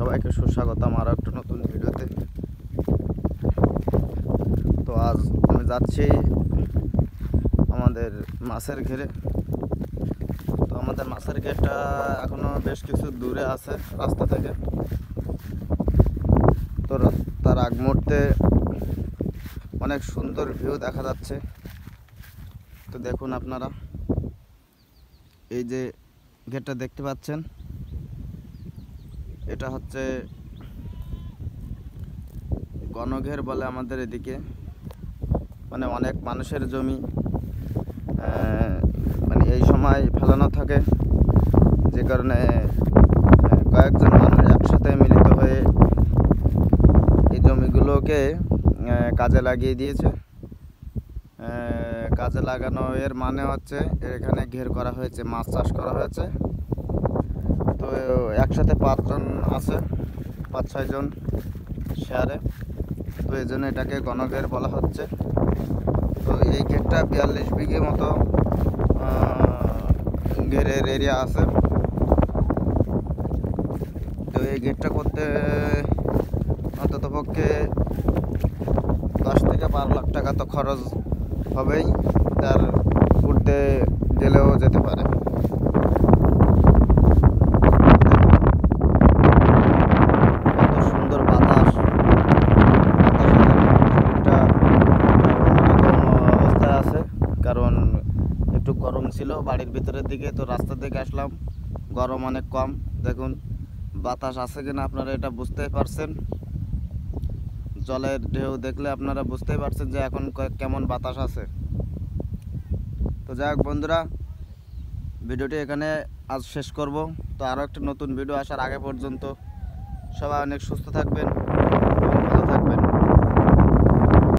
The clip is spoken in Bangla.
সবাইকে সুস্বাগতম আরও একটা নতুন ভিডিওতে। তো আজ আমি যাচ্ছি আমাদের মাছের ঘেরে। তো আমাদের মাছের ঘেরটা এখনো বেশ কিছু দূরে আছে রাস্তা থেকে। তো তার আগ মুহূর্তে অনেক সুন্দর ভিউ দেখা যাচ্ছে। তো দেখুন আপনারা, এই যে ঘেরটা দেখতে পাচ্ছেন, এটা হচ্ছে গণঘের বলে আমাদের এদিকে। মানে অনেক মানুষের জমি মানে এই সময় ফেলানো থাকে, যে কারণে কয়েকজন মানুষ একসাথে মিলিত হয়ে এই জমিগুলোকে কাজে লাগিয়ে দিয়েছে। কাজে লাগানো এর মানে হচ্ছে এখানে ঘের করা হয়েছে, মাছ চাষ করা হয়েছে। তো একসাথে 5 জন আছে, 5-6 জন শেয়ারে। তো এই জন্য এটাকে গণঘের বলা হচ্ছে। তো এই ঘেরটা 42 বিঘে মতো ঘেরের এরিয়া আছে। তো এই ঘেরটা করতে অন্তত পক্ষে 10 থেকে 12 লাখ টাকা তো খরচ হবেই, তার উঠতে গেলেও যেতে পারে। কত সুন্দর বাতাস, শরীরটা অবস্থায় আছে, কারণ একটু গরম ছিল বাড়ির ভিতরের দিকে। তো রাস্তা থেকে আসলাম, গরম অনেক কম। দেখুন বাতাস আছে কিনা আপনারা এটা বুঝতেই পারছেন। জলের ঢেউ দেখলে আপনারা বুঝতেই পারছেন যে এখন কেমন বাতাস আছে। তো যাই হোক বন্ধুরা, ভিডিওটি এখানে আজ শেষ করব। তো আরও একটা নতুন ভিডিও আসার আগে পর্যন্ত সবাই অনেক সুস্থ থাকবেন।